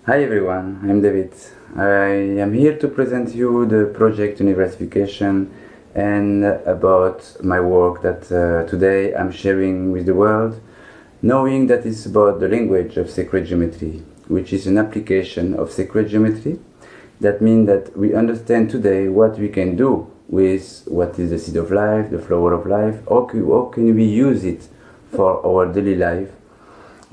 Hi everyone, I'm David. I am here to present you the project Universification and about my work that today I'm sharing with the world, knowing that it's about the language of sacred geometry, which is an application of sacred geometry. That means that we understand today what we can do with what is the seed of life, the flower of life, how can we use it for our daily life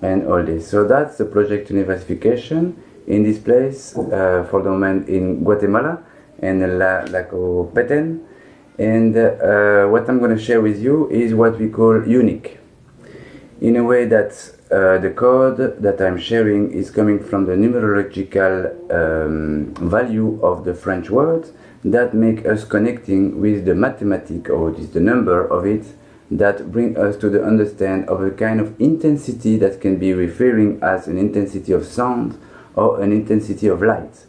and all this. So that's the project Universification in this place for the moment in Guatemala and Laco Petén. And what I'm going to share with you is what we call unique. In a way that the code that I'm sharing is coming from the numerological value of the French words that make us connecting with the mathematic, or is the number of it, that bring us to the understand of a kind of intensity that can be referring as an intensity of sound or an intensity of light.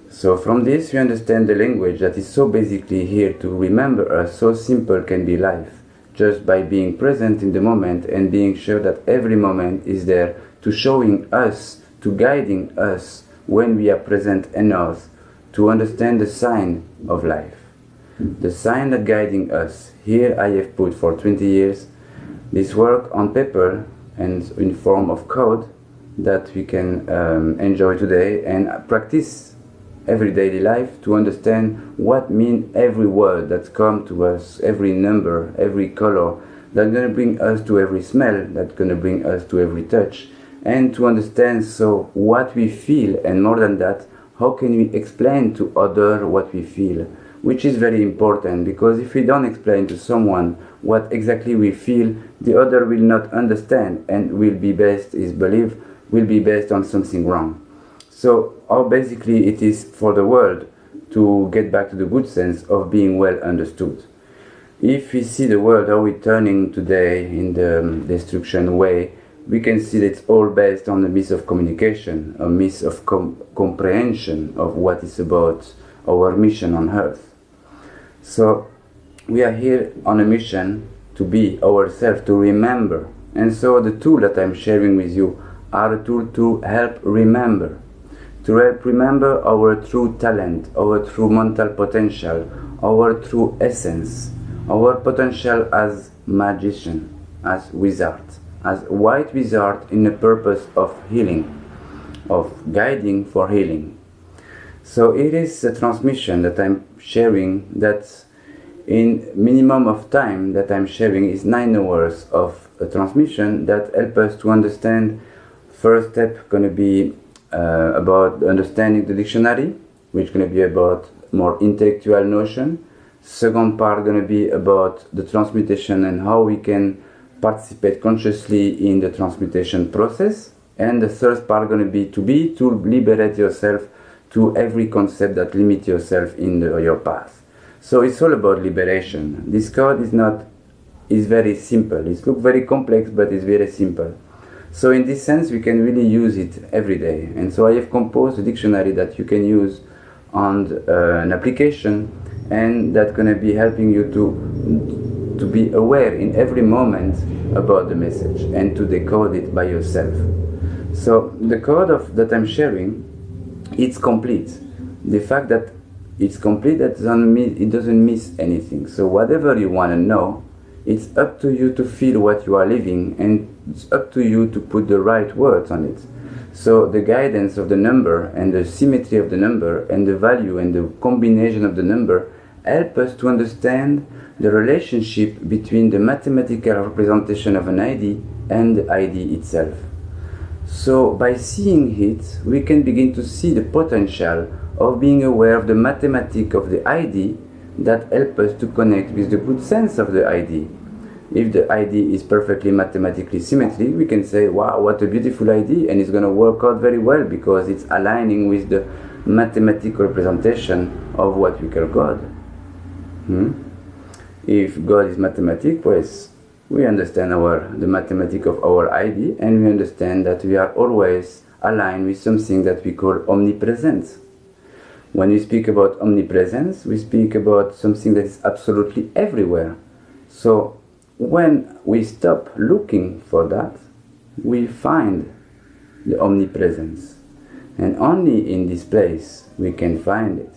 So from this we understand the language that is so basically here to remember us, so simple can be life, just by being present in the moment and being sure that every moment is there to showing us, to guiding us when we are present enough to understand the sign of life. The sign that guiding us. Here I have put for 20 years this work on paper and in form of code that we can enjoy today and practice every daily life to understand what mean every word that come to us, every number, every color, that's going to bring us to every smell, that's going to bring us to every touch, and to understand so what we feel, and more than that, how can we explain to others what we feel, which is very important, because if we don't explain to someone what exactly we feel, the other will not understand and will be based, his belief will be based on something wrong. So how basically it is for the world to get back to the good sense of being well understood. If we see the world how it's turning today in the destruction way, we can see that it's all based on a miss of communication, a miss of comprehension of what is about our mission on earth. So we are here on a mission to be ourselves, to remember. And so the tool that I'm sharing with you are a tool to help remember. To help remember our true talent, our true mental potential, our true essence, our potential as magician, as wizard, as white wizard in the purpose of healing, of guiding for healing. So it is a transmission that I'm sharing that in minimum of time that I'm sharing is 9 hours of a transmission that help us to understand. First step going to be about understanding the dictionary, which is going to be about more intellectual notion. Second part going to be about the transmutation and how we can participate consciously in the transmutation process. And the third part going to be to liberate yourself to every concept that limits yourself in your path. So it's all about liberation. This code is very simple. It looks very complex, but it's very simple. So in this sense, we can really use it every day. And so I have composed a dictionary that you can use on an application, and that's going to be helping you to be aware in every moment about the message and to decode it by yourself. So the code that I'm sharing, it's complete. The fact that it's complete, that it doesn't miss anything. So whatever you want to know, it's up to you to feel what you are living, and it's up to you to put the right words on it. So the guidance of the number and the symmetry of the number and the value and the combination of the number help us to understand the relationship between the mathematical representation of an ID and the ID itself. So by seeing it, we can begin to see the potential of being aware of the mathematics of the ID that help us to connect with the good sense of the ID. If the ID is perfectly mathematically symmetric, we can say, wow, what a beautiful ID, and it's going to work out very well because it's aligning with the mathematical representation of what we call God. If God is mathematic, pues, we understand the mathematics of our ID, and we understand that we are always aligned with something that we call omnipresence. When we speak about omnipresence, we speak about something that is absolutely everywhere. So when we stop looking for that, we find the omnipresence. And only in this place we can find it.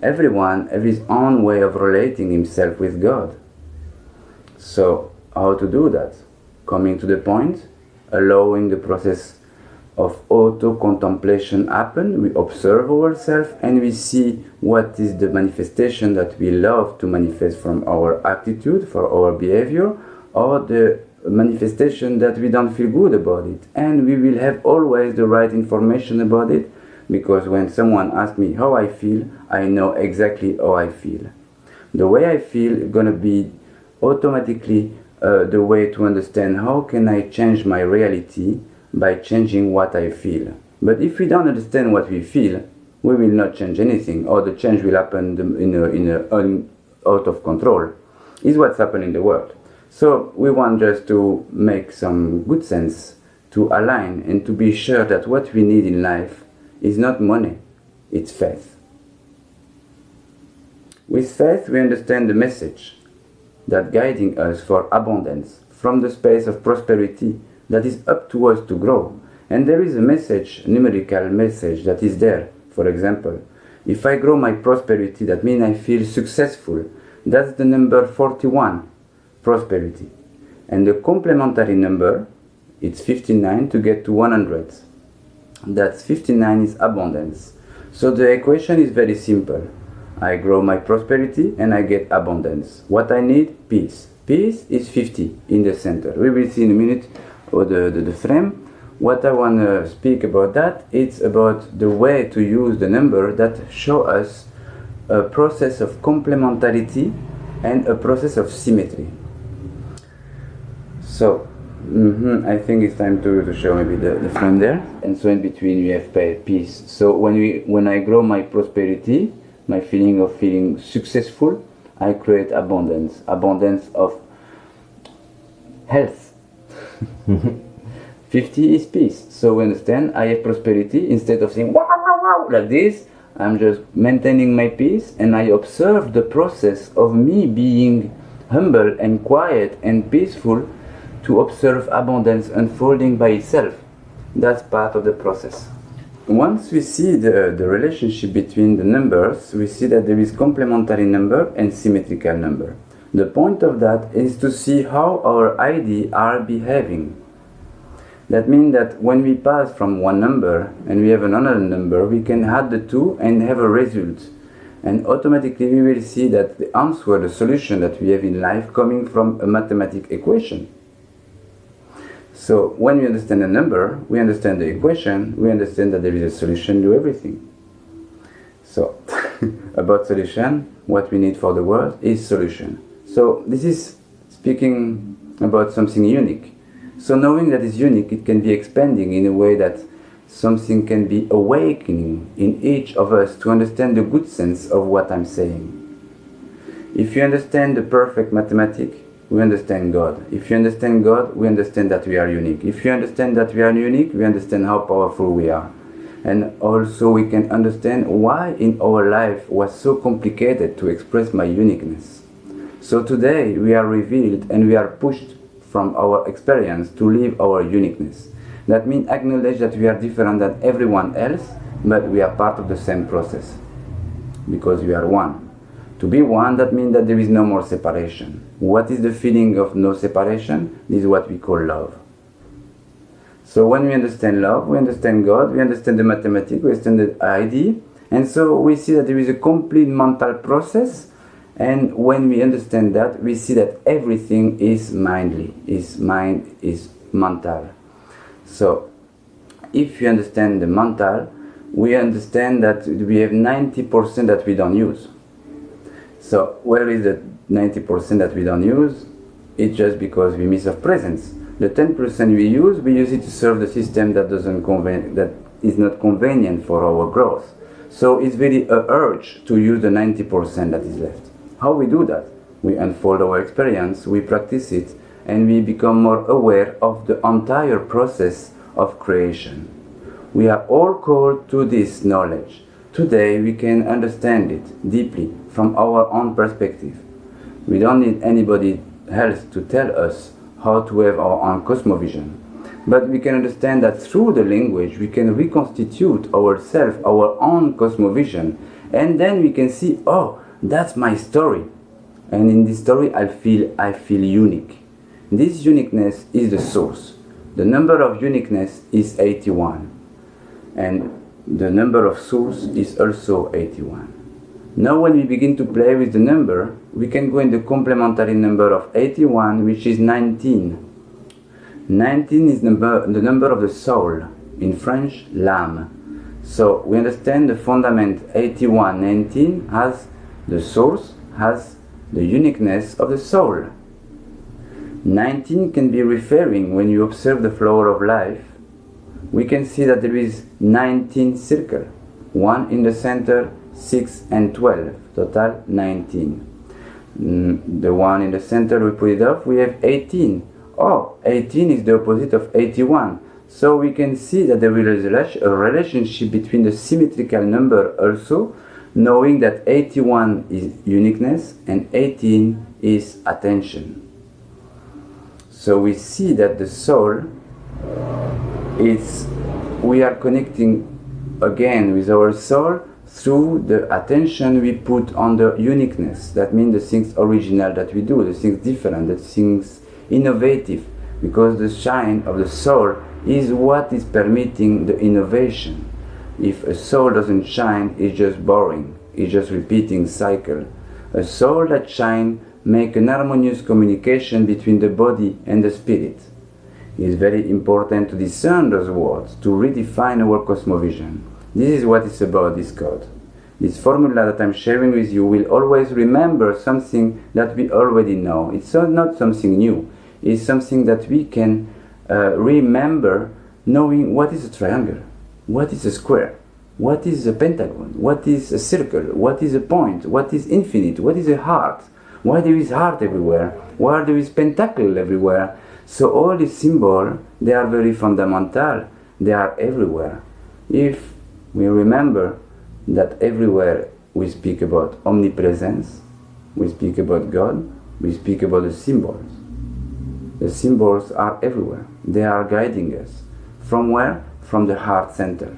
Everyone has his own way of relating himself with God. So, how to do that? Coming to the point, allowing the process of auto-contemplation happen. We observe ourselves and we see what is the manifestation that we love to manifest from our attitude, for our behavior, or the manifestation that we don't feel good about it. And we will have always the right information about it, because when someone asks me how I feel, I know exactly how I feel. The way I feel is going to be automatically the way to understand how can I change my reality by changing what I feel. But if we don't understand what we feel, we will not change anything, or the change will happen out of control. Is what's happening in the world. So we want just to make some good sense, to align and to be sure that what we need in life is not money, it's faith. With faith we understand the message that guiding us for abundance from the space of prosperity that is up to us to grow. And there is a message, numerical message that is there. For example, if I grow my prosperity, that means I feel successful. That's the number 41, prosperity. And the complementary number, it's 59 to get to 100. That's 59 is abundance. So the equation is very simple. I grow my prosperity and I get abundance. What I need? Peace. Peace is 50 in the center. We will see in a minute the frame. What I want to speak about that, it's about the way to use the number that show us a process of complementarity and a process of symmetry. So, I think it's time to show maybe the frame there. And so in between we have peace. So when I grow my prosperity, my feeling of feeling successful, I create abundance. Abundance of health. 50 is peace. So we understand I have prosperity. Instead of saying wow, wow, wow, like this, I'm just maintaining my peace, and I observe the process of me being humble and quiet and peaceful to observe abundance unfolding by itself. That's part of the process. Once we see the relationship between the numbers, we see that there is complementary number and symmetrical number. The point of that is to see how our ideas are behaving. That means that when we pass from one number and we have another number, we can add the two and have a result. And automatically we will see that the answer, the solution that we have in life coming from a mathematical equation. So when we understand a number, we understand the equation, we understand that there is a solution to everything. So, about solution, what we need for the world is solution. So this is speaking about something unique. So knowing that it's unique, it can be expanding in a way that something can be awakening in each of us to understand the good sense of what I'm saying. If you understand the perfect mathematics, we understand God. If you understand God, we understand that we are unique. If you understand that we are unique, we understand how powerful we are. And also we can understand why in our life was so complicated to express my uniqueness. So today we are revealed and we are pushed from our experience to live our uniqueness. That means acknowledge that we are different than everyone else, but we are part of the same process. Because we are one. To be one, that means that there is no more separation. What is the feeling of no separation? This is what we call love. So when we understand love, we understand God, we understand the mathematics, we understand the idea, and so we see that there is a complete mental process, and when we understand that, we see that everything is mindly, is mind, is mental. So if you understand the mental, we understand that we have 90% that we don't use. So where is the 90% that we don't use? It's just because we miss of presence. The 10% we use it to serve the system that that is not convenient for our growth. So it's very an urge to use the 90% that is left. How we do that? We unfold our experience, we practice it, and we become more aware of the entire process of creation. We are all called to this knowledge. Today we can understand it deeply from our own perspective. We don't need anybody else to tell us how to have our own cosmovision. But we can understand that through the language we can reconstitute ourselves, our own cosmovision, and then we can see, oh, that's my story. And in this story I feel unique. This uniqueness is the source. The number of uniqueness is 81. And the number of source is also 81. Now when we begin to play with the number, we can go in the complementary number of 81, which is 19. 19 is the number of the soul. In French, l'âme. So we understand the fundament 81, 19 has the source, has the uniqueness of the soul. 19 can be referring, when you observe the flower of life, we can see that there is 19 circles. 1 in the center, 6 and 12, total 19. The one in the center, we put it off, we have 18. Oh, 18 is the opposite of 81. So we can see that there is a relationship between the symmetrical number also, knowing that 81 is uniqueness and 18 is attention. So we see that the soul is, we are connecting again with our soul through the attention we put on the uniqueness. That means the things original that we do, the things different, the things innovative, because the shine of the soul is what is permitting the innovation. If a soul doesn't shine, it's just boring, it's just repeating cycle. A soul that shines makes an harmonious communication between the body and the spirit. It is very important to discern those words, to redefine our cosmovision. This is what it's about, this code. This formula that I'm sharing with you will always remember something that we already know. It's not something new. It's something that we can remember, knowing what is a triangle, what is a square, what is a pentagon, what is a circle, what is a point, what is infinite, what is a heart, why there is heart everywhere, why there is pentacle everywhere. So all these symbols, they are very fundamental, they are everywhere. If we remember that everywhere we speak about omnipresence, we speak about God, we speak about the symbols. The symbols are everywhere. They are guiding us. From where? From the heart center.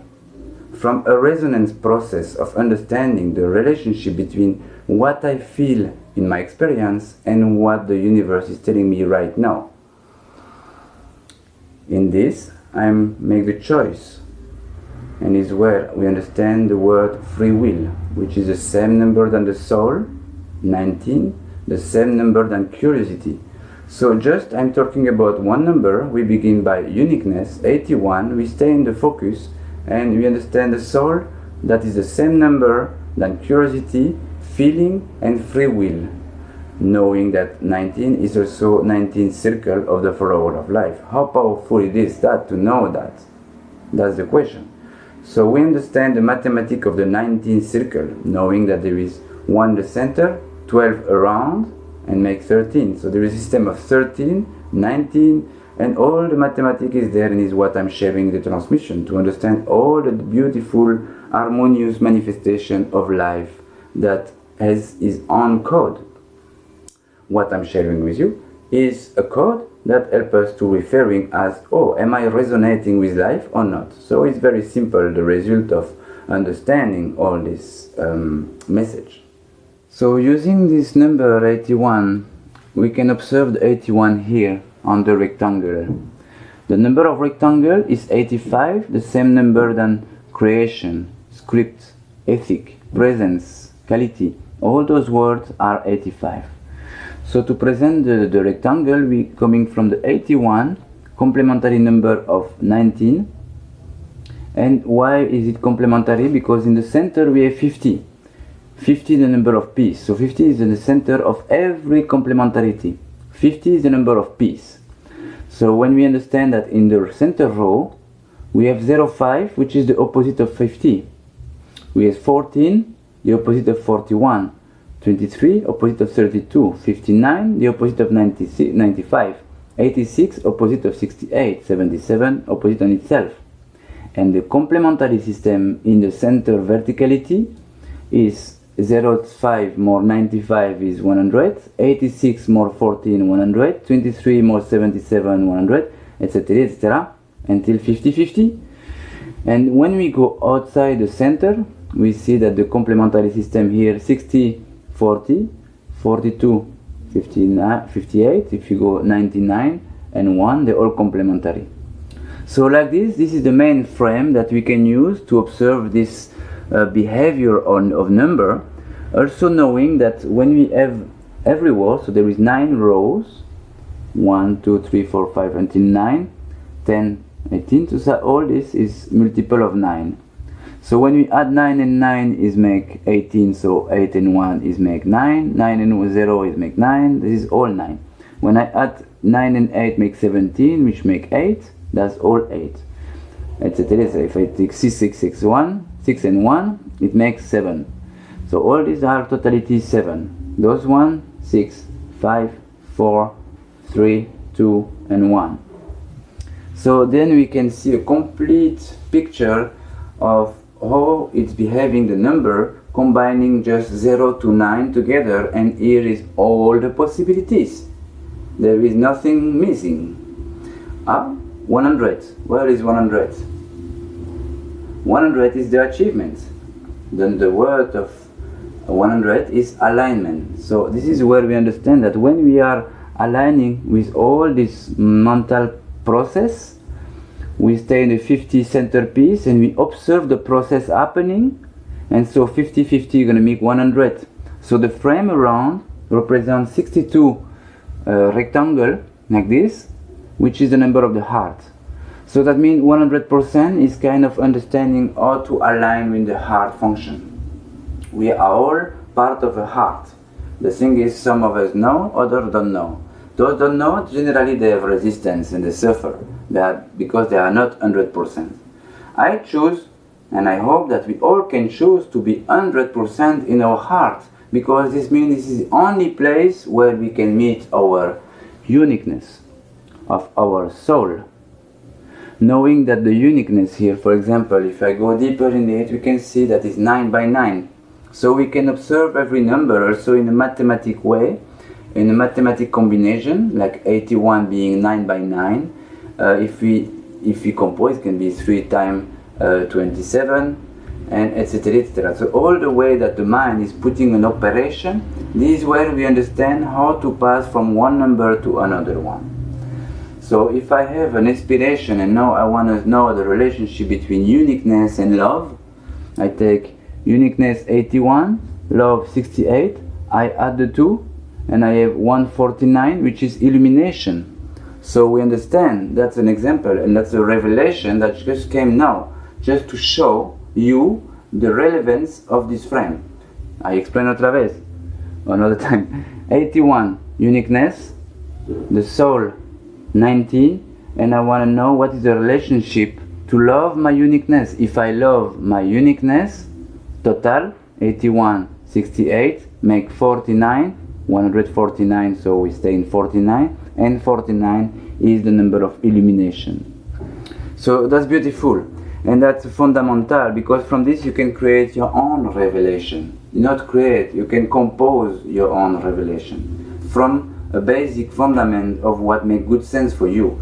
From a resonance process of understanding the relationship between what I feel in my experience and what the universe is telling me right now. In this, I make the choice. And is where we understand the word free will, which is the same number than the soul, 19, the same number than curiosity. So just I'm talking about one number, we begin by uniqueness, 81, we stay in the focus, and we understand the soul, that is the same number than curiosity, feeling, and free will, knowing that 19 is also 19th circle of the flower of life. How powerful it is that to know that? That's the question. So we understand the mathematics of the 19th circle, knowing that there is 1 in the center, 12 around, and make 13. So there is a system of 13, 19, and all the mathematics is there, and is what I'm sharing the transmission, to understand all the beautiful, harmonious manifestation of life that has its own code. What I'm sharing with you is a code that helps us to referring as, oh, am I resonating with life or not? So it's very simple, the result of understanding all this message. So using this number 81, we can observe the 81 here on the rectangle. The number of rectangle is 85, the same number than creation, script, ethic, presence, quality. All those words are 85. So to present the rectangle, we coming from the 81, complementary number of 19. And why is it complementary? Because in the center we have 50. 50 is the number of peace. So 50 is in the center of every complementarity. 50 is the number of peace. So when we understand that in the center row, we have 05, which is the opposite of 50. We have 14, the opposite of 41. 23, opposite of 32. 59, the opposite of 95. 86, opposite of 68. 77, opposite on itself. And the complementary system in the center verticality is 05 more 95 is 100, 86 more 14, 100, 23 more 77, 100, etc., etc. until 50-50. And when we go outside the center, we see that the complementary system here 60-40, 42-58. If you go 99 and 1, they're all complementary. So like this is the main frame that we can use to observe this behavior of number. Also knowing that when we have every row, so there is 9 rows, 1, 2, 3, 4, 5 until 9, 10, 18, so all this is multiple of 9. So when we add 9 and 9 is make 18, so 8 and 1 is make 9, 9 and 0 is make 9, this is all 9. When I add 9 and 8 make 17, which make 8, that's all 8. Etc. So if I take 6 and 1, it makes 7. So all these are totality 7. Those 1, 6, 5, 4, 3, 2, and 1. So then we can see a complete picture of how it's behaving the number, combining just 0 to 9 together, and here is all the possibilities. There is nothing missing. 100. Where is 100? 100 is the achievement. Then the word of 100 is alignment. So this is where we understand that when we are aligning with all this mental process, we stay in the 50 centerpiece and we observe the process happening, and so 50-50 is going to make 100. So the frame around represents 62 rectangle like this, which is the number of the heart. So that means 100% is kind of understanding how to align with the heart function. We are all part of a heart. The thing is, some of us know, others don't know. Those don't know, generally they have resistance and they suffer because they are not 100%. I choose, and I hope that we all can choose to be 100% in our heart, because this means this is the only place where we can meet our uniqueness of our soul. Knowing that the uniqueness here, for example, if I go deeper in it, we can see that it's 9 by 9. So we can observe every number also in a mathematic way, in a mathematic combination, like 81 being 9 by 9. If we compose, it can be 3 times 27, and etc., etc. So all the way that the mind is putting an operation, this is where we understand how to pass from one number to another one. So if I have an inspiration and now I want to know the relationship between uniqueness and love, I take uniqueness 81, love 68, I add the two, and I have 149, which is illumination. So we understand, that's an example, and that's a revelation that just came now, just to show you the relevance of this frame. I explain otra vez, another time. 81, uniqueness, the soul 19, and I want to know what is the relationship to love my uniqueness. If I love my uniqueness, total 81, 68, make 49, 149, so we stay in 49, and 49 is the number of illumination. So that's beautiful, and that's fundamental, because from this you can create your own revelation. Not create, you can compose your own revelation from a basic fundament of what makes good sense for you.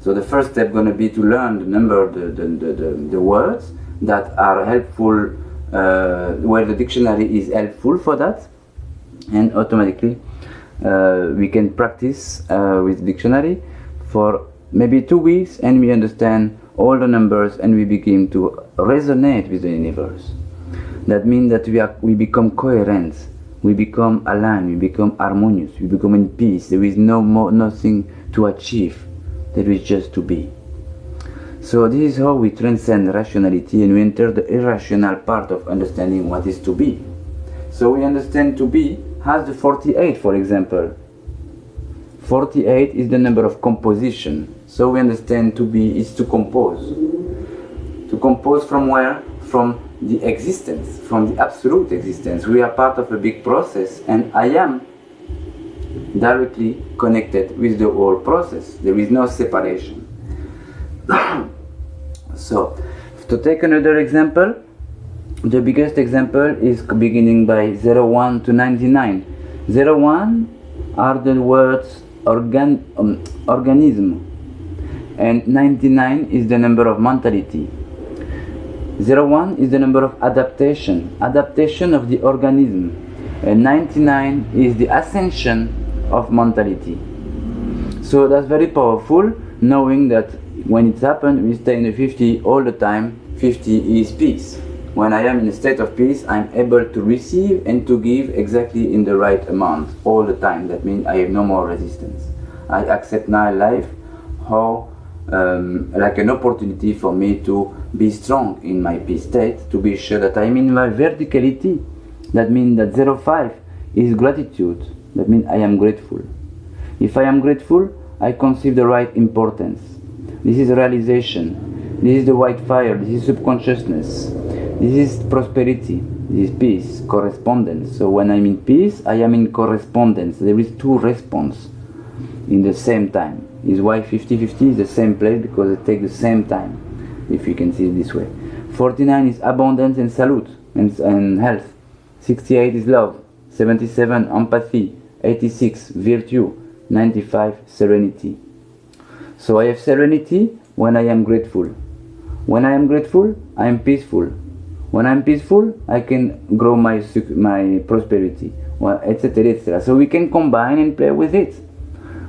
So the first step going to be to learn the number, the words that are helpful, where the dictionary is helpful for that, and automatically we can practice with dictionary for maybe 2 weeks, and we understand all the numbers and we begin to resonate with the universe. That means that we become coherent, we become aligned, we become harmonious, we become in peace. There is nothing to achieve, there is just to be. So this is how we transcend rationality and we enter the irrational part of understanding what is to be. So we understand to be has the 48, for example. 48 is the number of composition. So we understand to be is to compose. To compose from where? From the existence, from the absolute existence. We are part of a big process, and I am directly connected with the whole process. There is no separation. So, to take another example, the biggest example is beginning by 01 to 99. 01 are the words organism. and 99 is the number of mentality. 01 is the number of adaptation of the organism, and 99 is the ascension of mentality. So that's very powerful, knowing that when it happens, we stay in the 50 all the time. 50 is peace. When I am in a state of peace, I'm able to receive and to give exactly in the right amount all the time. That means I have no more resistance. I accept my life how like an opportunity for me to be strong in my peace state, to be sure that I'm in my verticality. That means that 05 is gratitude. That means I am grateful. If I am grateful, I conceive the right importance. This is realization. This is the white fire. This is subconsciousness. This is prosperity. This is peace, correspondence. So when I'm in peace, I am in correspondence. There is two responses in the same time. Is why 50-50 is the same place, because it takes the same time, if you can see it this way. 49 is abundance and salute and health. 68 is love. 77 empathy. 86 virtue. 95 serenity. So I have serenity when I am grateful. When I am grateful, I am peaceful. When I am peaceful, I can grow my prosperity, etc., etc. So we can combine and play with it.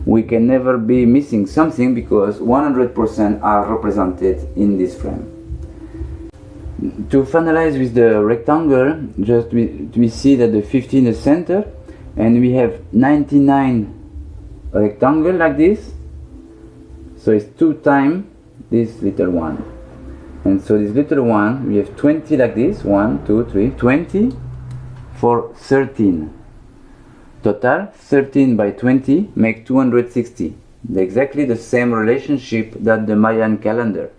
We can never be missing something, because 100% are represented in this frame. To finalize with the rectangle, just we see that the 50 in the center, and we have 99 rectangle like this. So it's 2 times this little one. And so this little one, we have 20 like this, 1, 2, 3, 20 for 13. Total, 13 by 20 make 260. Exactly the same relationship that the Mayan calendar.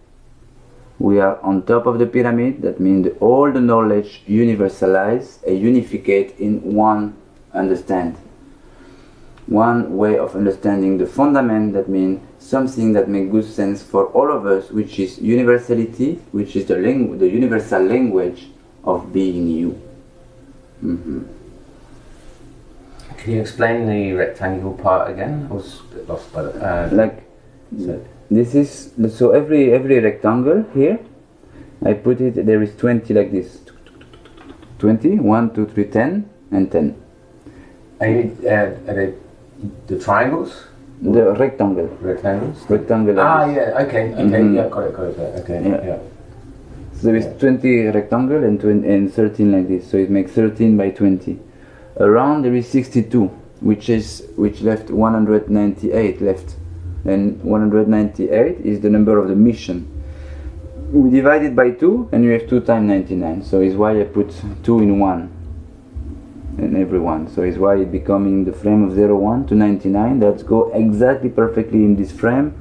We are on top of the pyramid. That means all the knowledge universalize and unificate in one understand. One way of understanding the fundament. That means something that makes good sense for all of us, which is universality, which is the universal language of being you. Mm-hmm. Can you explain the rectangle part again? I was a bit lost by that. This is so every rectangle here, I put it. There is 20 like this. 20, 1, 2, 3, 10, and 10. Are they the triangles? The rectangle. Rectangles? Rectangle. Like yeah, okay, Mm-hmm. yeah, got it, okay, yeah. So there is 20 rectangle and 13 like this, so it makes 13 by 20. Around there is 62, which left 198 left, and 198 is the number of the mission. We divide it by 2, and you have 2 times 99, so it's why I put 2 in 1. And every one, so it's why it becoming the frame of 01 to 99. That go exactly perfectly in this frame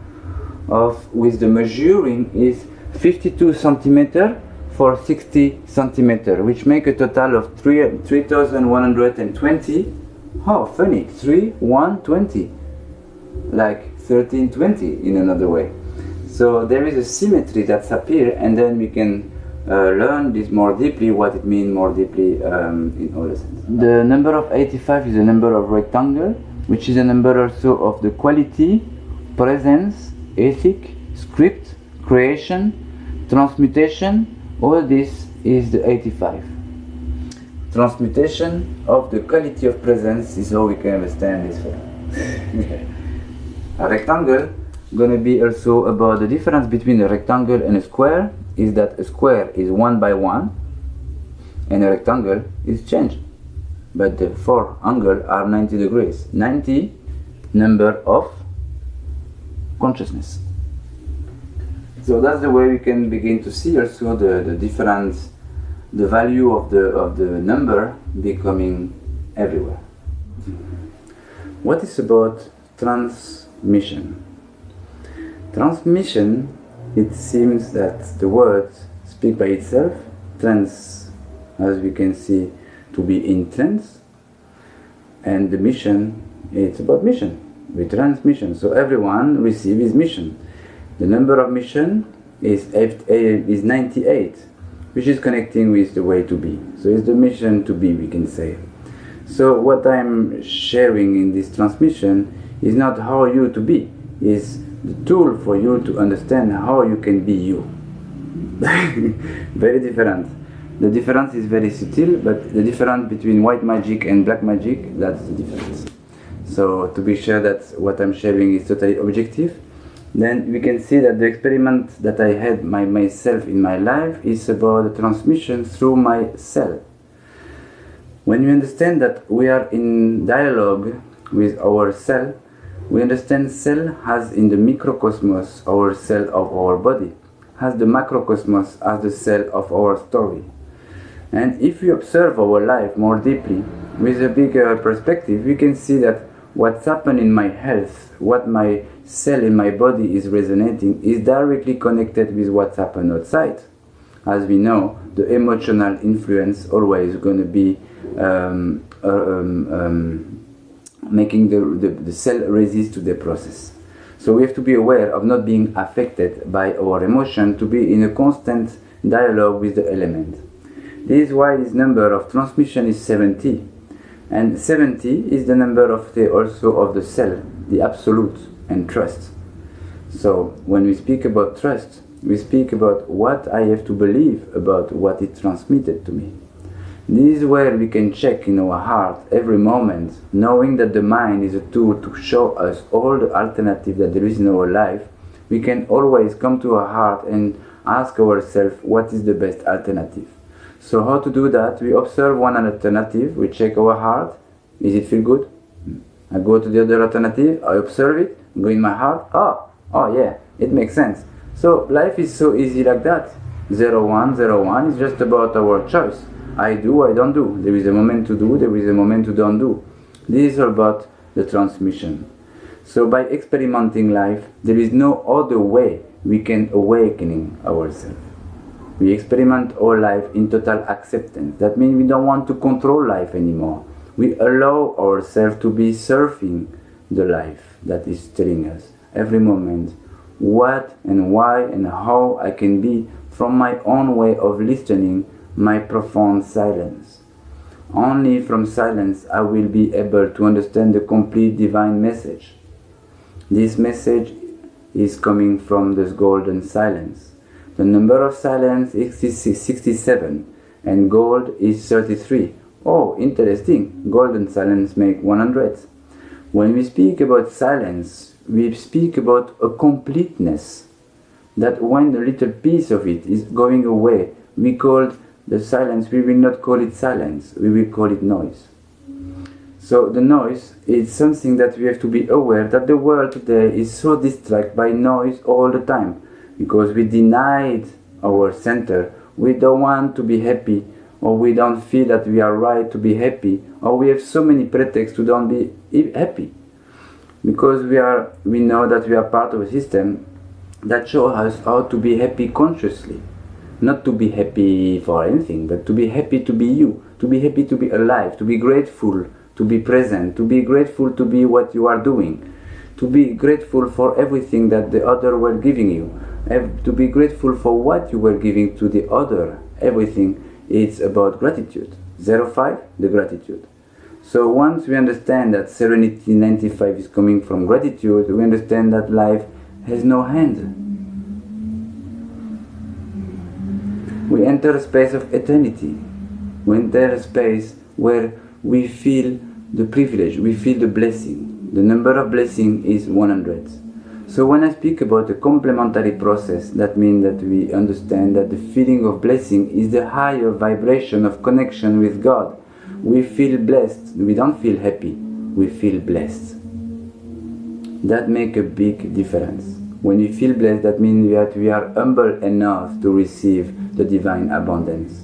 of with the measuring is 52 centimeter for 60 centimeter, which make a total of 3,120. How funny, 3,120, like 1320 in another way. So there is a symmetry that's appear, and then we can learn this more deeply, what it means more deeply in all the sense. The number of 85 is a number of rectangle, which is a number also of the quality, presence, ethic, script, creation, transmutation. All this is the 85. Transmutation of the quality of presence is how we can understand this one. A rectangle gonna be also about the difference between a rectangle and a square. Is that a square is 1 by 1 and a rectangle is changed, but the 4 angles are 90 degrees. 90 number of consciousness. So that's the way we can begin to see also the difference, the value of the number becoming everywhere. What is about transmission? Transmission, it seems that the word speaks by itself. Trans, as we can see, to be in trance, and the mission, it's about mission, with transmission. So everyone receives his mission. The number of mission is 98, which is connecting with the way to be. So it's the mission to be, we can say. So what I'm sharing in this transmission is not how are you to be, is the tool for you to understand how you can be you. Very different. The difference is very subtle, but the difference between white magic and black magic, that's the difference. So to be sure that what I'm sharing is totally objective, then we can see that the experiment that I had myself in my life is about the transmission through my cell. When we understand that we are in dialogue with our cell, we understand cell has in the microcosmos our cell of our body, has the macrocosmos as the cell of our story. And if we observe our life more deeply, with a bigger perspective, we can see that what's happened in my health, what my cell in my body is resonating, is directly connected with what's happened outside. As we know, the emotional influence always going to be making the cell resist to the process. So we have to be aware of not being affected by our emotion, to be in a constant dialogue with the element. This is why this number of transmission is 70. And 70 is the number of also of the cell, the absolute, and trust. So when we speak about trust, we speak about what I have to believe about what it transmitted to me. This is where we can check in our heart every moment, knowing that the mind is a tool to show us all the alternatives that there is in our life. We can always come to our heart and ask ourselves what is the best alternative. So how to do that? We observe one alternative, we check our heart, is it feel good? I go to the other alternative, I observe it, go in my heart, oh yeah, it makes sense. So life is so easy like that. 0101 is just about our choice. I do, I don't do. There is a moment to do, there is a moment to don't do. This is all about the transmission. So by experimenting life, there is no other way we can awakening ourselves. We experiment our life in total acceptance. That means we don't want to control life anymore. We allow ourselves to be surfing the life that is telling us every moment what and why and how I can be from my own way of listening, my profound silence. Only from silence I will be able to understand the complete divine message. This message is coming from this golden silence. The number of silence is 67 and gold is 33. Oh, interesting. Golden silence make 100. When we speak about silence, we speak about a completeness. That when a little piece of it is going away, we call the silence, we will not call it silence, we will call it noise. So the noise is something that we have to be aware that the world today is so distracted by noise all the time. Because we denied our center, we don't want to be happy, or we don't feel that we are right to be happy, or we have so many pretexts to don't be happy. Because we know that we are part of a system that shows us how to be happy consciously. Not to be happy for anything, but to be happy to be you, to be happy to be alive, to be grateful, to be present, to be grateful to be what you are doing, to be grateful for everything that the other were giving you. To be grateful for what you were giving to the other. Everything is about gratitude. 05, the gratitude. So once we understand that Serenity 95 is coming from gratitude, we understand that life has no end. We enter a space of eternity. We enter a space where we feel the privilege, we feel the blessing. The number of blessing is 100. So when I speak about a complementary process, that means that we understand that the feeling of blessing is the higher vibration of connection with God. We feel blessed, we don't feel happy, we feel blessed. That makes a big difference. When we feel blessed, that means that we are humble enough to receive the divine abundance.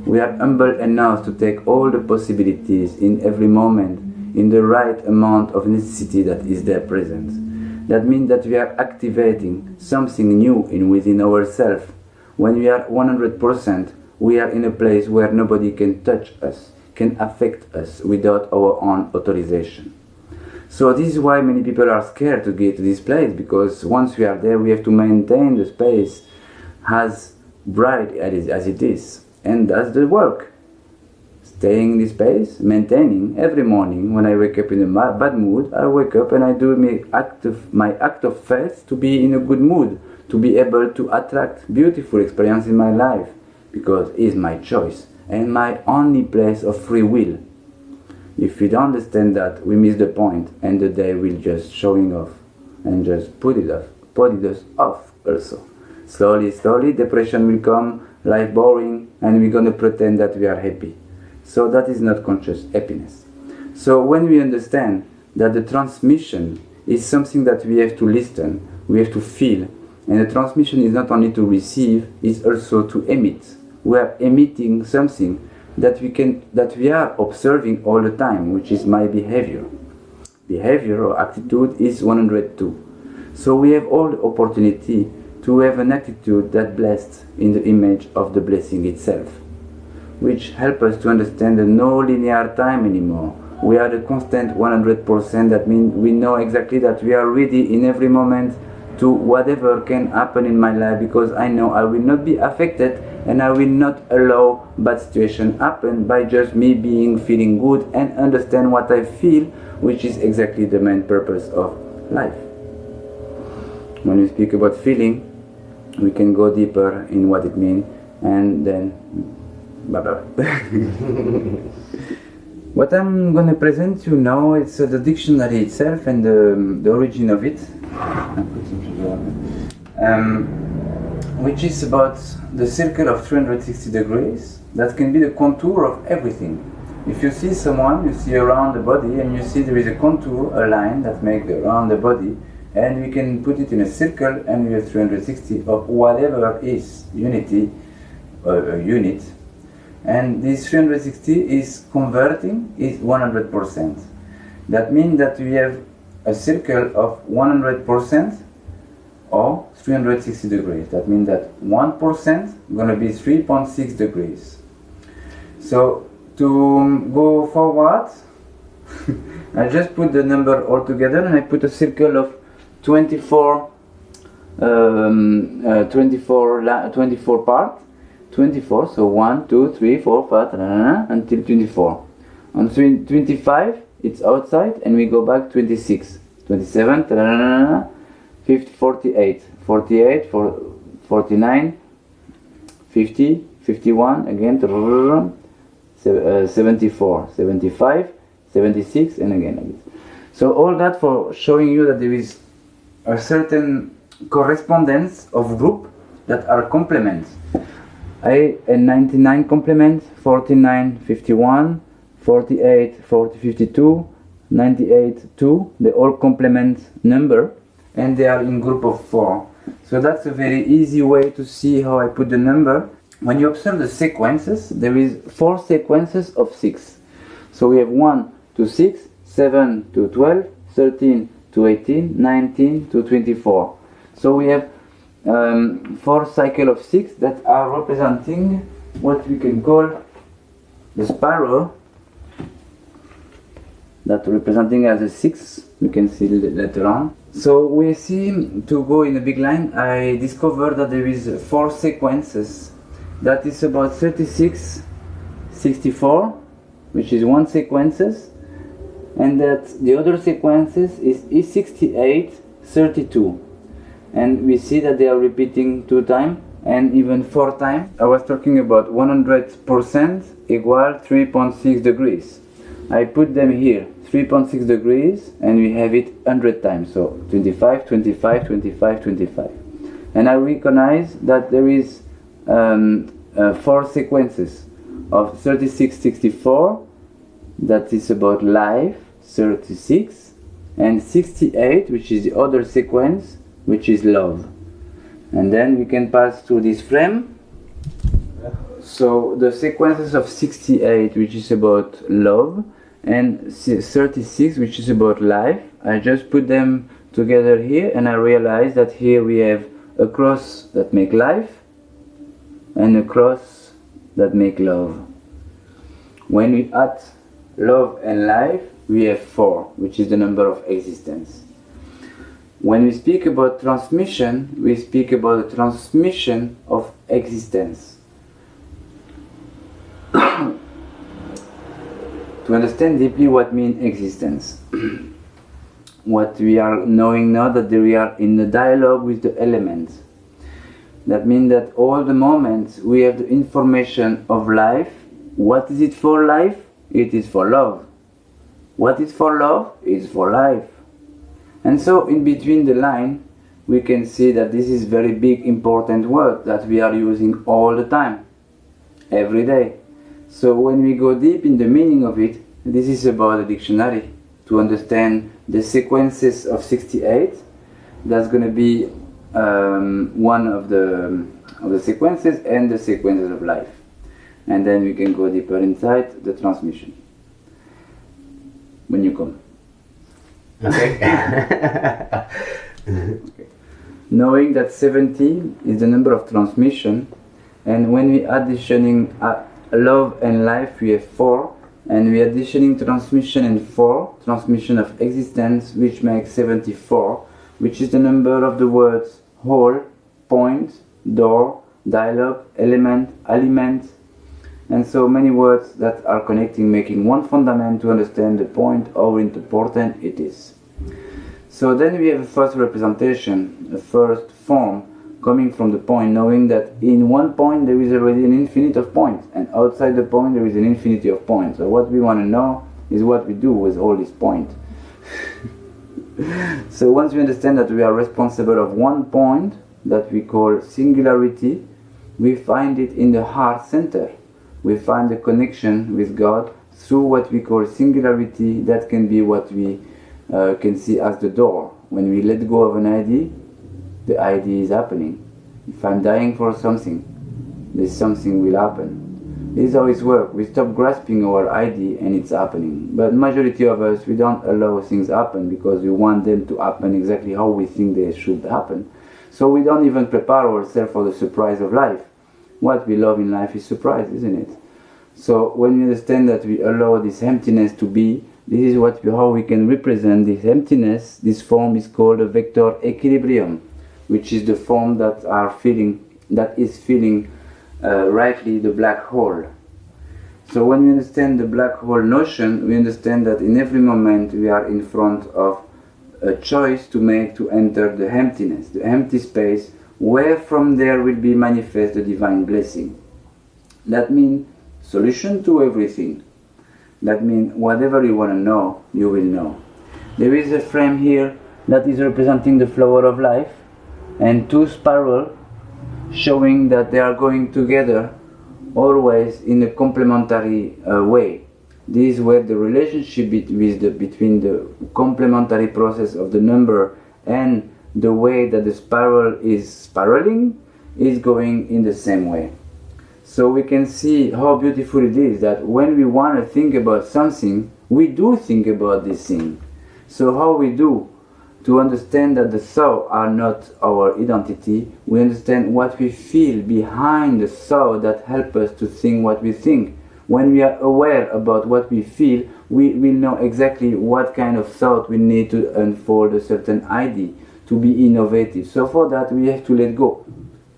We are humble enough to take all the possibilities in every moment, in the right amount of necessity that is there present. That means that we are activating something new within ourselves. When we are 100%, we are in a place where nobody can touch us, can affect us without our own authorization. So this is why many people are scared to get to this place, because once we are there, we have to maintain the space as bright as it is. And that's the work. staying in this space, maintaining every morning. When I wake up in a bad mood, I wake up and I do my act of faith to be in a good mood, to be able to attract beautiful experience in my life, because it's my choice and my only place of free will. If we don't understand that, we miss the point, and the day will just showing off and just put us off also. Slowly, depression will come, life boring, and we're going to pretend that we are happy. So that is not conscious happiness. So when we understand that the transmission is something that we have to listen, we have to feel, and the transmission is not only to receive, it's also to emit. We are emitting something that we are observing all the time, which is my behavior. Behavior or attitude is 102. So we have all the opportunity to have an attitude that blessed in the image of the blessing itself, which help us to understand the no linear time anymore. We are the constant 100%. That means we know exactly that we are ready in every moment to whatever can happen in my life, because I know I will not be affected and I will not allow bad situation happen by just me feeling good and understand what I feel, which is exactly the main purpose of life. When we speak about feeling, we can go deeper in what it means, and then blah blah. What I'm going to present you now is the dictionary itself and the origin of it, which is about the circle of 360 degrees that can be the contour of everything. If you see someone, you see around the body, and you see there is a contour, a line that makes around the body, and we can put it in a circle, and we have 360 of whatever is unity, a unit. And this 360 is converting is 100%. That means that we have a circle of 100% or 360 degrees. That means that 1% going to be 3.6 degrees. So to go forward, I just put the number all together, and I put a circle of 24 parts. 24, so 1, 2, 3, 4, 5, until 24. On 25, it's outside, and we go back 26, 27, 50, 48, 48, 49, 50, 51, again, 74, 75, 76, and again. So all that for showing you that there is a certain correspondence of group that are complements. A 99 complement, 49, 51, 48, 40, 52, 98, 2, they all complement number, and they are in group of 4. So that's a very easy way to see how I put the number. When you observe the sequences, there is 4 sequences of 6. So we have 1 to 6, 7 to 12, 13 to 18, 19 to 24. So we have 4 cycles of 6 that are representing what we can call the spiral, that representing as a 6, we can see later on. So we see, to go in a big line, I discovered that there is 4 sequences that is about 36, 64, which is 1 sequences, and that the other sequences is E68, 32. And we see that they are repeating 2 times and even 4 times. I was talking about 100% equal 3.6 degrees. I put them here, 3.6 degrees, and we have it 100 times. So 25, 25, 25, 25. And I recognize that there is 4 sequences of 36, 64, that is about life, 36, and 68, which is the other sequence, which is love. And then we can pass through this frame. So the sequences of 68, which is about love, and 36, which is about life, I just put them together here, and I realize that here we have a cross that make life and a cross that make love. When we add love and life, we have 4, which is the number of existence. When we speak about transmission, we speak about the transmission of existence. to understand deeply what means existence. What we are knowing now, that we are in a dialogue with the elements. That means that all the moments we have the information of life. What is it for life? It is for love. What is for love? It is for life. And so in between the line, we can see that this is very big, important word that we are using all the time, every day. So when we go deep in the meaning of it, this is about the dictionary. To understand the sequences of 68, that's going to be one of the sequences, and the sequences of life. And then we can go deeper inside the transmission. When you come. Okay. Okay. Knowing that 70 is the number of transmission, and when we additioning love and life, we have 4, and we additioning transmission and 4, transmission of existence, which makes 74, which is the number of the words whole, point, door, dialogue, element, aliment, and so many words that are connecting, making one fundament to understand the point, how important it is. So then we have a first representation, a first form, coming from the point, knowing that in one point there is already an infinite of points, and outside the point there is an infinity of points. So what we want to know is what we do with all these points. So once we understand that we are responsible of one point that we call singularity, we find it in the heart center. We find the connection with God through what we call singularity. That can be what we can see as the door. When we let go of an idea, the idea is happening. If I'm dying for something, there's something will happen. This is how it works. We stop grasping our idea and it's happening. But majority of us, we don't allow things happen because we want them to happen exactly how we think they should happen. So we don't even prepare ourselves for the surprise of life. What we love in life is surprise, isn't it? So when we understand that we allow this emptiness to be, this is how we can represent this emptiness. This form is called a vector equilibrium, which is the form that is feeling rightly the black hole. So when we understand the black hole notion, we understand that in every moment we are in front of a choice to make to enter the emptiness, the empty space, where from there will be manifest the divine blessing. That means solution to everything. That means whatever you want to know, you will know. There is a frame here that is representing the flower of life, and 2 sparrows showing that they are going together always in a complementary way. This is where the relationship between the complementary process of the number and the way that the spiral is spiraling is going in the same way. So we can see how beautiful it is that when we want to think about something, we do think about this thing. So how we do to understand that the thoughts are not our identity, we understand what we feel behind the thought that help us to think what we think. When we are aware about what we feel, we will know exactly what kind of thought we need to unfold a certain idea, to be innovative. So for that we have to let go.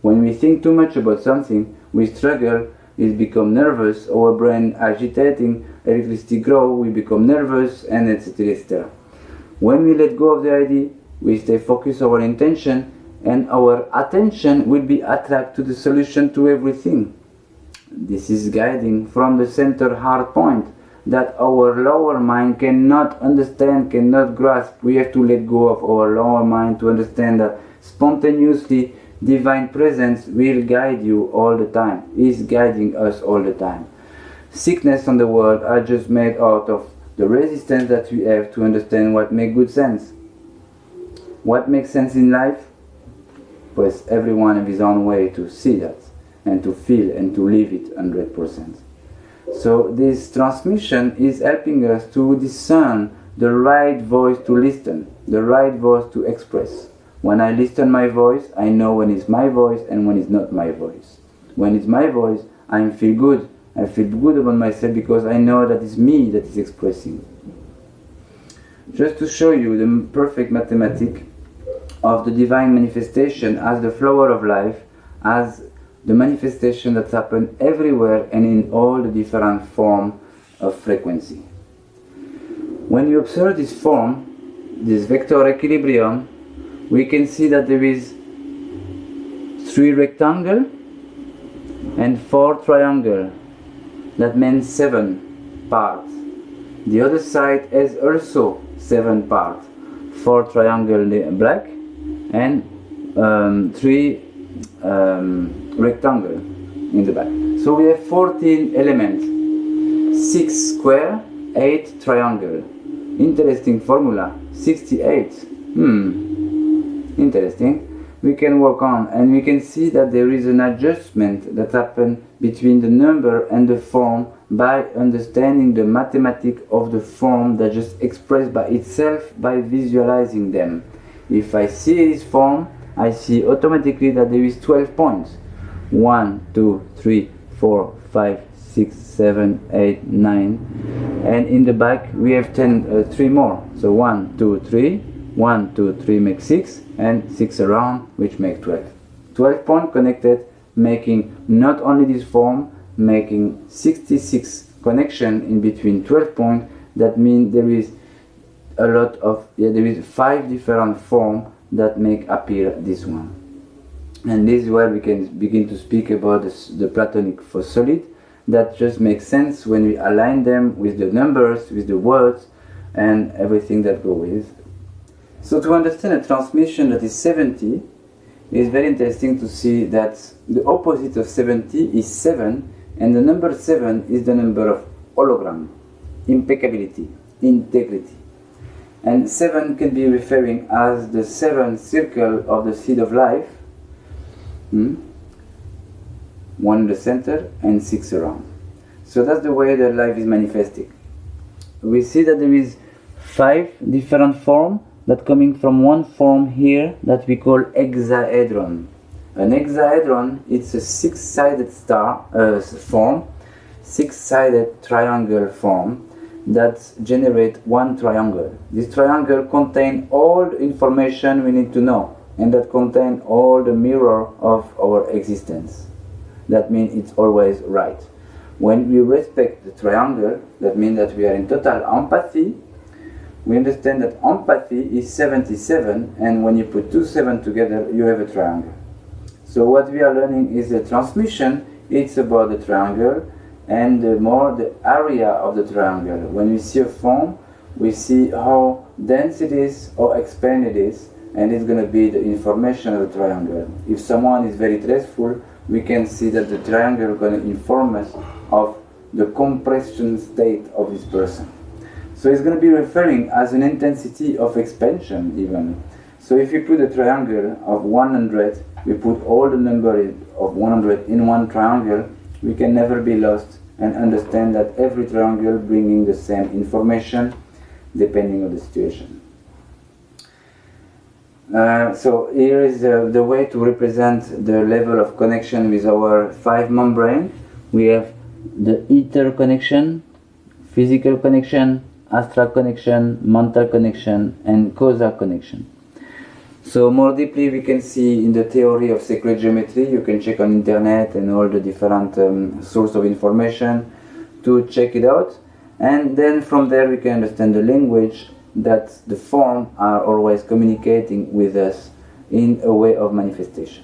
When we think too much about something, we struggle, it become nervous, our brain agitating, electricity grow, we become nervous, and etc. etc. When we let go of the idea, we stay focused on our intention, and our attention will be attracted to the solution to everything. This is guiding from the center heart point that our lower mind cannot understand, cannot grasp. We have to let go of our lower mind to understand that spontaneously divine presence will guide you all the time, is guiding us all the time. Sickness on the world are just made out of the resistance that we have to understand what makes good sense. What makes sense in life? Pues everyone have his own way to see that, and to feel and to live it 100%. So this transmission is helping us to discern the right voice to listen, the right voice to express. When I listen my voice, I know when it's my voice and when it's not my voice. When it's my voice, I feel good. I feel good about myself because I know that it's me that is expressing. Just to show you the perfect mathematics of the divine manifestation as the flower of life, as the manifestation that happens everywhere and in all the different forms of frequency. When you observe this form, this vector equilibrium, we can see that there is 3 rectangles and 4 triangles. That means 7 parts. The other side has also 7 parts. 4 triangles black and 3 rectangles in the back. So we have 14 elements. 6 square, 8 triangle. Interesting formula. 68. Interesting. We can work on, and we can see that there is an adjustment that happens between the number and the form by understanding the mathematics of the form that just expressed by itself by visualizing them. If I see this form, I see automatically that there is 12 points. 1, 2, 3, 4, 5, 6, 7, 8, 9. And in the back we have 3 more. So 1, 2, 3. 1, 2, 3 make 6, and 6 around, which make 12. 12 points connected, making not only this form, making 66 connection in between 12 points. That means there is a lot of, there is 5 different forms that make appear this one. And this is where we can begin to speak about the Platonic for solid. That just makes sense when we align them with the numbers, with the words, and everything that goes with. So to understand a transmission that is 70, it is very interesting to see that the opposite of 70 is 7, and the number 7 is the number of hologram, impeccability, integrity. And 7 can be referring as the 7th circle of the seed of life, 1 in the center and 6 around. So that's the way that life is manifesting. We see that there is 5 different forms that coming from one form here that we call hexahedron. An hexahedron, it's a 6-sided form, 6-sided triangle form that generate one triangle. This triangle contains all the information we need to know, and that contains all the mirror of our existence. That means it's always right. When we respect the triangle, that means that we are in total empathy. We understand that empathy is 77, and when you put 2 7 together, you have a triangle. So what we are learning is the transmission. It's about the triangle, and more the area of the triangle. When we see a form, we see how dense it is or expanded it is, and it's going to be the information of the triangle. If someone is very stressful, we can see that the triangle is going to inform us of the compression state of this person. So it's going to be referring as an intensity of expansion even. So if you put a triangle of 100, we put all the number of 100 in one triangle, we can never be lost and understand that every triangle bringing the same information depending on the situation. So here is the way to represent the level of connection with our 5 membrane. We have the ether connection, physical connection, astral connection, mental connection, and causal connection. So more deeply we can see in the theory of sacred geometry. You can check on internet and all the different sources of information to check it out, and then from there we can understand the language that the form are always communicating with us in a way of manifestation.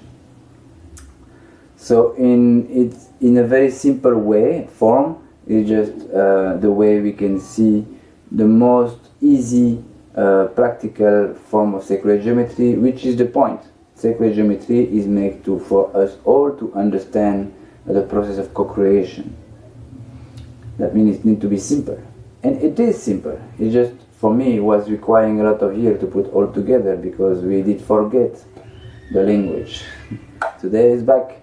So in a very simple way, form is just the way we can see the most easy practical form of sacred geometry, which is the point. Sacred geometry is made for us all to understand the process of co-creation. That means it needs to be simple, and it is simple. It just, for me, was requiring a lot of years to put all together because we did forget the language. Today is back,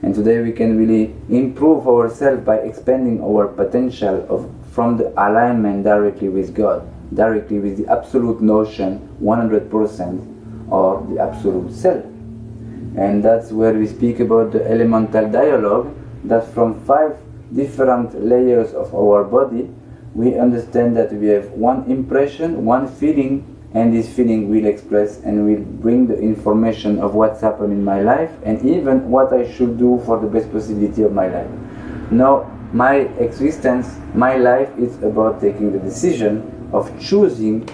and today we can really improve ourselves by expanding our potential from the alignment directly with God, directly with the absolute notion, 100%, or the absolute self. And that's where we speak about the elemental dialogue, that from 5 different layers of our body, we understand that we have one impression, one feeling, and this feeling will express and will bring the information of what's happened in my life, and even what I should do for the best possibility of my life. Now, my existence, my life is about taking the decision of choosing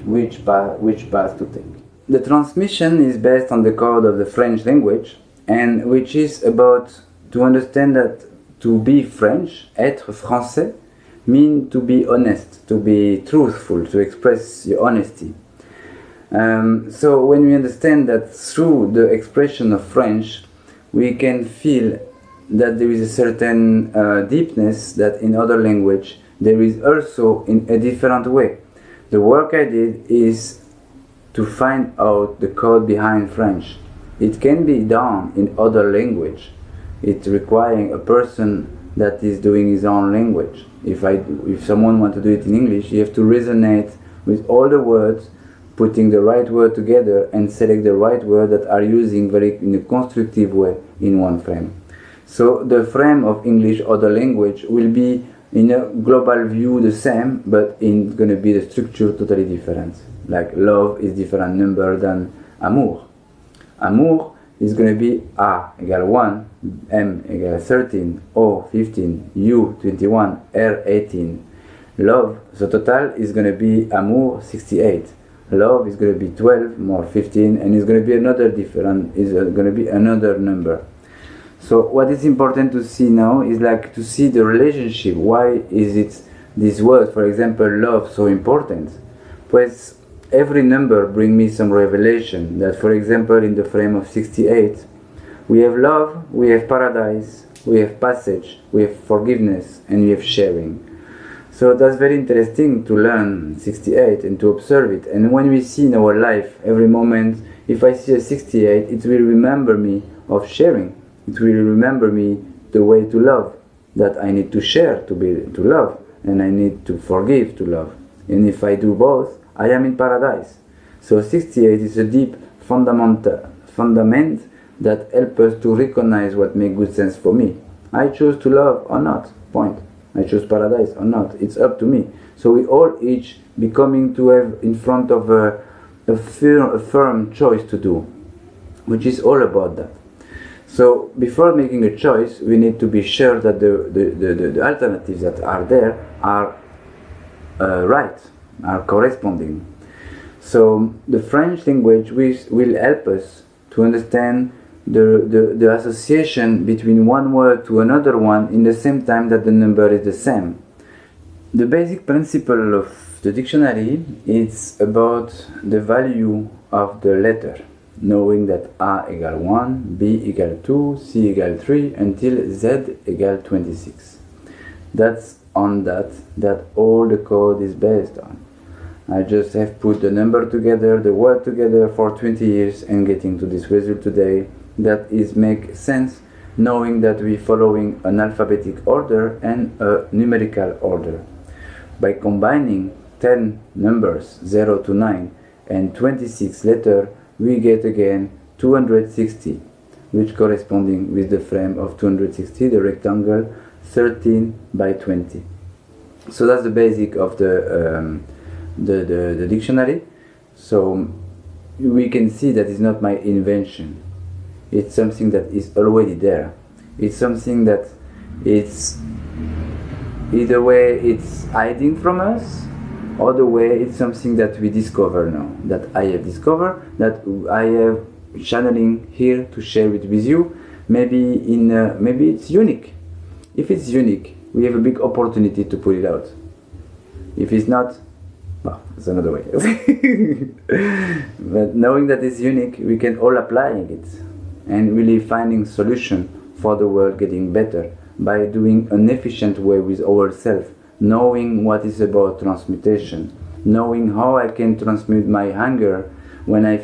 which path to take. The transmission is based on the code of the French language, and which is about to understand that to be French, être français, means to be honest, to be truthful, to express your honesty. So when we understand that through the expression of French, we can feel that there is a certain deepness that in other language there is also in a different way. The work I did is to find out the code behind French. It can be done in other language. It's requiring a person that is doing his own language. If someone wants to do it in English, you have to resonate with all the words, putting the right word together and select the right word that are using very in a constructive way in one frame. So the frame of English other language will be in a global view the same, but it's going to be the structure totally different. Like love is different number than amour. Amour is going to be A equal 1, M equal 13, O 15, U 21, R 18. Love, the total is going to be amour 68. Love is going to be 12 more 15, and it's going to be another different, is going to be another number. So what is important to see now is like to see the relationship. Why is it this word, for example, love, so important? Pues every number brings me some revelation. That, for example, in the frame of 68, we have love, we have paradise, we have passage, we have forgiveness, and we have sharing. So that's very interesting to learn 68 and to observe it. And when we see in our life, every moment, if I see a 68, it will remember me of sharing. It will remember me the way to love, that I need to share to love, and I need to forgive to love. And if I do both, I am in paradise. So 68 is a deep fundament that helps us to recognize what makes good sense for me. I choose to love or not, point. I choose paradise or not, it's up to me. So we all each becoming to have in front of a firm choice to do, which is all about that. So before making a choice, we need to be sure that the alternatives that are there are right, are corresponding. So the French language will help us to understand the association between one word to another one in the same time that the number is the same. The basic principle of the dictionary is about the value of the letter, knowing that A equal 1, B equal 2, C equal 3, until Z equal 26. That's on that all the code is based on. I just have put the number together, the word together for 20 years and getting to this result today. That is make sense, knowing that we're following an alphabetic order and a numerical order. By combining 10 numbers, 0 to 9, and 26 letters, we get again 260, which corresponding with the frame of 260, the rectangle 13 by 20. So that's the basic of the dictionary. So we can see that it's not my invention. It's something that is already there. It's something that it's either way it's hiding from us, or the way it's something that we discover now, that I have discovered, that I have channeling here to share it with you. Maybe it's unique. If it's unique, we have a big opportunity to put it out. If it's not, well, it's another way. But knowing that it's unique, we can all apply it and really finding solution for the world getting better by doing an efficient way with ourselves, knowing what is about transmutation, knowing how I can transmute my anger when I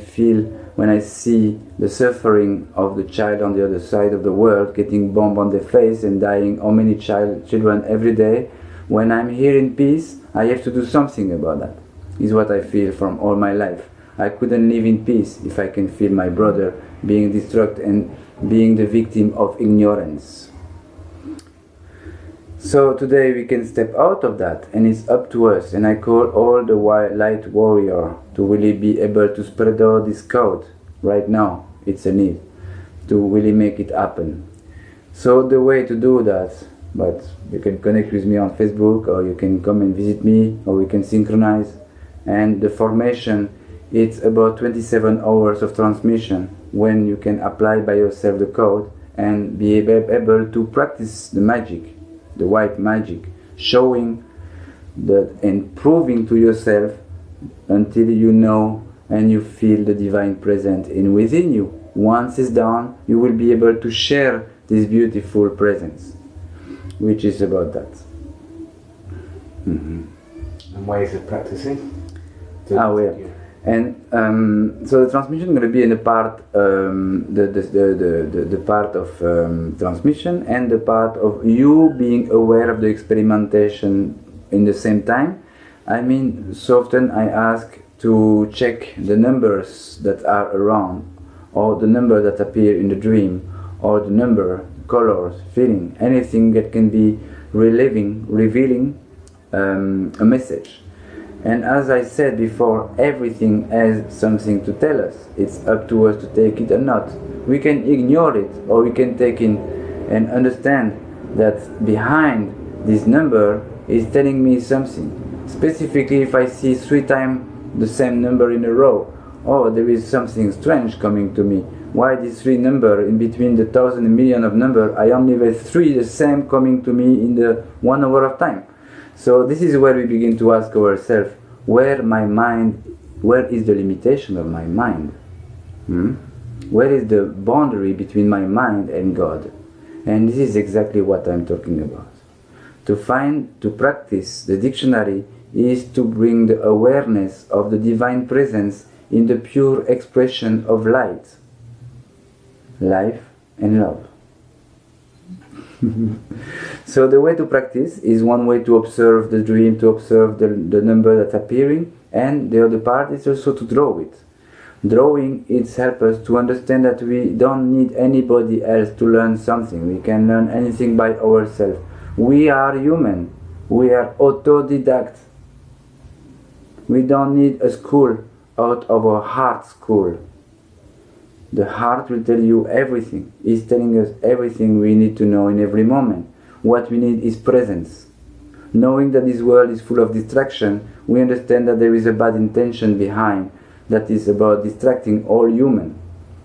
see the suffering of the child on the other side of the world getting bombed on their face and dying how many children every day. When I'm here in peace, I have to do something about that. Is what I feel from all my life. I couldn't live in peace if I can feel my brother being destroyed and being the victim of ignorance. So today we can step out of that, and it's up to us. And I call all the light warrior to really be able to spread out this code right now. It's a need to really make it happen. So the way to do that but you can connect with me on Facebook, or you can come and visit me, or we can synchronize. And the formation, it's about 27 hours of transmission when you can apply by yourself the code and be able to practice the magic, the white magic, showing and proving to yourself until you know and you feel the divine presence in within you. Once it's done, you will be able to share this beautiful presence, which is about that. And ways of practicing? And so the transmission is going to be in the part, the part of transmission and the part of you being aware of the experimentation in the same time. I mean, so often I ask to check the numbers that are around, or the number that appear in the dream, or the number, colors, feeling, anything that can be revealing a message. And as I said before, everything has something to tell us. It's up to us to take it or not. We can ignore it, or we can take in and understand that behind this number is telling me something. Specifically, if I see 3 times the same number in a row, oh, there is something strange coming to me. Why these 3 numbers in between the 1,000 and million of numbers? I only have 3 the same coming to me in the 1 hour of time. So this is where we begin to ask ourselves, where is the limitation of my mind? Where is the boundary between my mind and God? And this is exactly what I'm talking about. To practice the dictionary is to bring the awareness of the divine presence in the pure expression of light, life and love. So the way to practice is one way to observe the dream, to observe the number that's appearing, and the other part is also to draw it. Drawing, it helps us to understand that we don't need anybody else to learn something. We can learn anything by ourselves. We are human. We are autodidact. We don't need a school out of our heart school. The heart will tell you everything. It's telling us everything we need to know in every moment. What we need is presence. Knowing that this world is full of distraction, we understand that there is a bad intention behind that is about distracting all human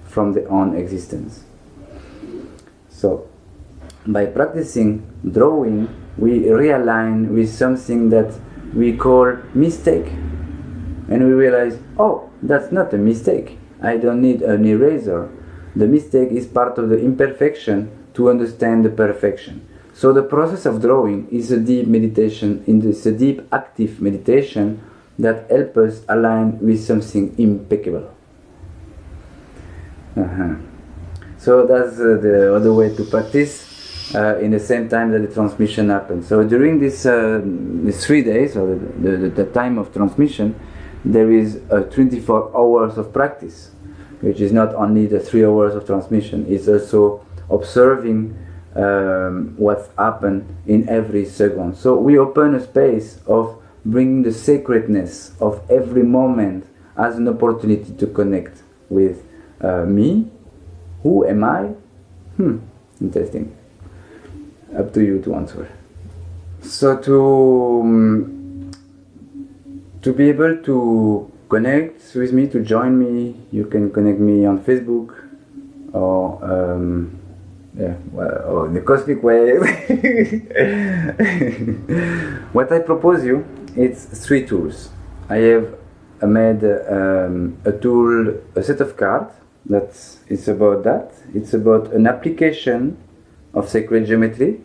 from their own existence. So, by practicing drawing, we realign with something that we call mistake. And we realize, oh, that's not a mistake. I don't need an eraser. The mistake is part of the imperfection to understand the perfection. So the process of drawing is a deep meditation, it's a deep active meditation that helps us align with something impeccable. So that's the other way to practice in the same time that the transmission happens. So during these 3 days, or the time of transmission, there is 24 hours of practice, which is not only the 3 hours of transmission, it's also observing what's happened in every second. So we open a space of bringing the sacredness of every moment as an opportunity to connect with me. Who am I? Interesting. Up to you to answer. So to be able to connect with me, to join me, you can connect me on Facebook or or the cosmic way. What I propose you, it's 3 tools. I have made a tool, a set of cards it's about that. It's about an application of sacred geometry,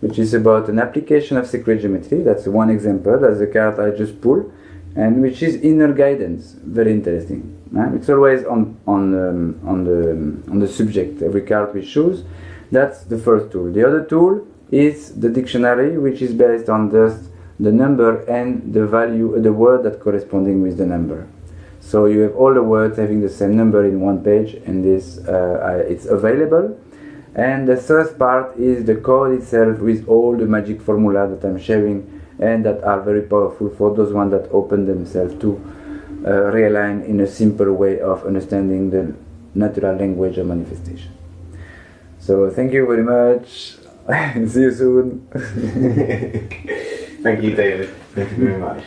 which is about an application of sacred geometry. That's one example. That's the card I just pulled, and which is inner guidance. Very interesting. It's always on the subject. Every card we choose. That's the first tool. The other tool is the dictionary, which is based on just the number and the value, the word that corresponding with the number. So you have all the words having the same number in one page, and this it's available. And the third part is the code itself with all the magic formula that I'm sharing and that are very powerful for those ones that open themselves to realign in a simple way of understanding the natural language of manifestation. So thank you very much. See you soon. Thank you, David. Thank you very much.